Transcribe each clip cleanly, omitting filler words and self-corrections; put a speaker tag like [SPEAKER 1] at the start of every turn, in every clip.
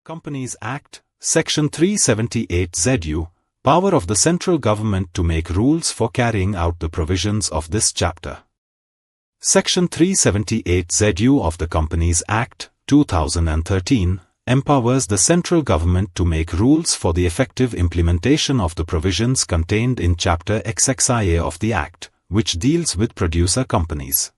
[SPEAKER 1] Companies Act, Section 378 ZU, Power of the Central Government to make rules for carrying out the provisions of this chapter. Section 378 ZU of the Companies Act, 2013, empowers the central government to make rules for the effective implementation of the provisions contained in Chapter XXIA of the Act, which deals with producer companies.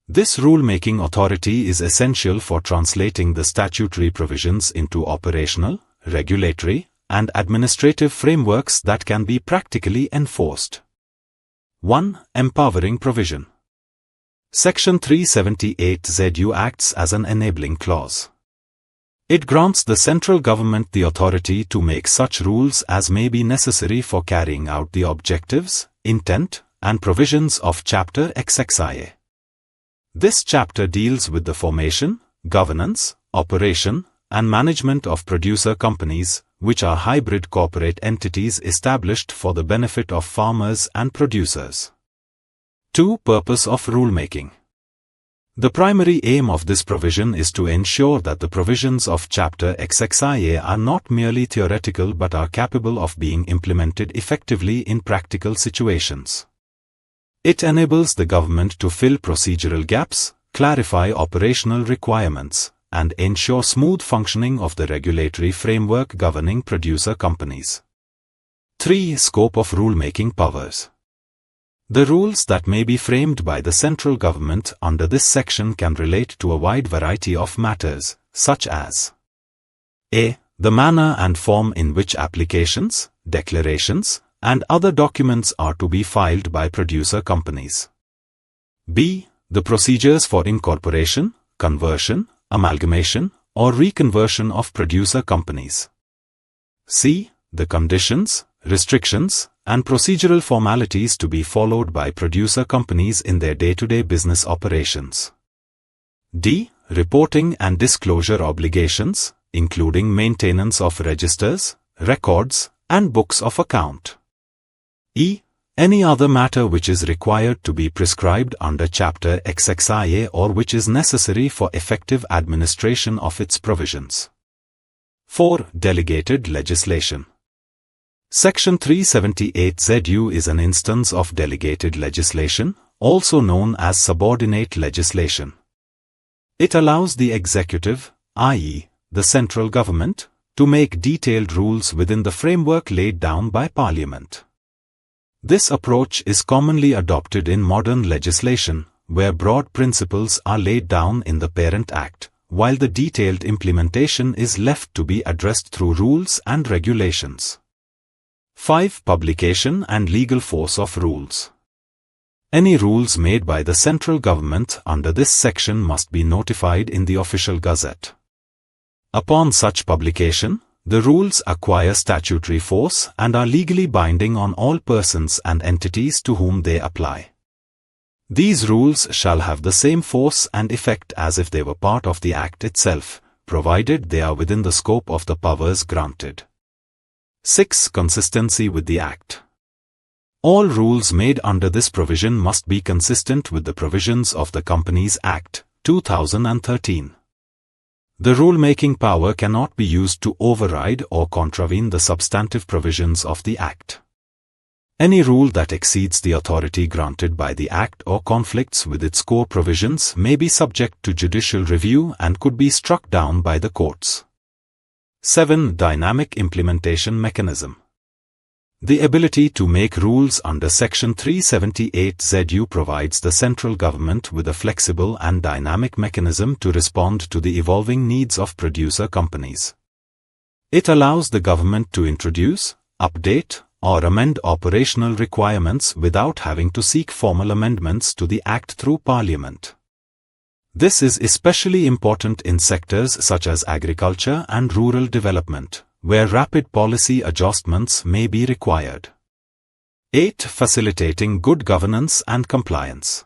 [SPEAKER 1] This rule-making authority is essential for translating the statutory provisions into operational, regulatory, and administrative frameworks that can be practically enforced. 1. Empowering provision. Section 378 ZU acts as an enabling clause. It grants the central government the authority to make such rules as may be necessary for carrying out the objectives, intent, and provisions of Chapter XXIA. This chapter deals with the formation, governance, operation, and management of producer companies, which are hybrid corporate entities established for the benefit of farmers and producers. 2. Purpose of rulemaking. The primary aim of this provision is to ensure that the provisions of Chapter XXIA are not merely theoretical but are capable of being implemented effectively in practical situations. It enables the government to fill procedural gaps, clarify operational requirements, and ensure smooth functioning of the regulatory framework governing producer companies. 3. Scope of rulemaking powers. The rules that may be framed by the central government under this section can relate to a wide variety of matters, such as a. The manner and form in which applications, declarations, and other documents are to be filed by producer companies. b. The procedures for incorporation, conversion, amalgamation, or reconversion of producer companies. c. The conditions, restrictions, and procedural formalities to be followed by producer companies in their day-to-day business operations. d. Reporting and disclosure obligations, including maintenance of registers, records, and books of account. e. Any other matter which is required to be prescribed under Chapter XXIA or which is necessary for effective administration of its provisions. 4. Delegated legislation. Section 378 ZU is an instance of delegated legislation, also known as subordinate legislation. It allows the executive, i.e., the central government, to make detailed rules within the framework laid down by Parliament. This approach is commonly adopted in modern legislation, where broad principles are laid down in the parent act, while the detailed implementation is left to be addressed through rules and regulations. 5. Publication and legal force of rules. Any rules made by the central government under this section must be notified in the Official Gazette. Upon such publication, the rules acquire statutory force and are legally binding on all persons and entities to whom they apply. These rules shall have the same force and effect as if they were part of the Act itself, provided they are within the scope of the powers granted. 6. Consistency with the Act. All rules made under this provision must be consistent with the provisions of the Companies Act, 2013. The rulemaking power cannot be used to override or contravene the substantive provisions of the Act. Any rule that exceeds the authority granted by the Act or conflicts with its core provisions may be subject to judicial review and could be struck down by the courts. 7. Dynamic implementation mechanism. The ability to make rules under Section 378 ZU provides the central government with a flexible and dynamic mechanism to respond to the evolving needs of producer companies. It allows the government to introduce, update, or amend operational requirements without having to seek formal amendments to the Act through Parliament. This is especially important in sectors such as agriculture and rural development, where rapid policy adjustments may be required. 8. Facilitating good governance and compliance.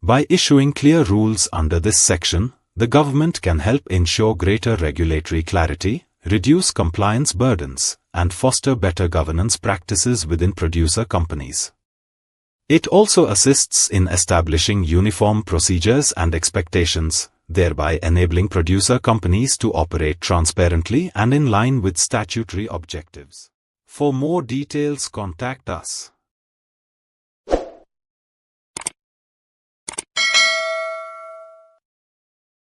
[SPEAKER 1] By issuing clear rules under this section, the government can help ensure greater regulatory clarity, reduce compliance burdens, and foster better governance practices within producer companies. It also assists in establishing uniform procedures and expectations, thereby enabling producer companies to operate transparently and in line with statutory objectives. For more details, contact us.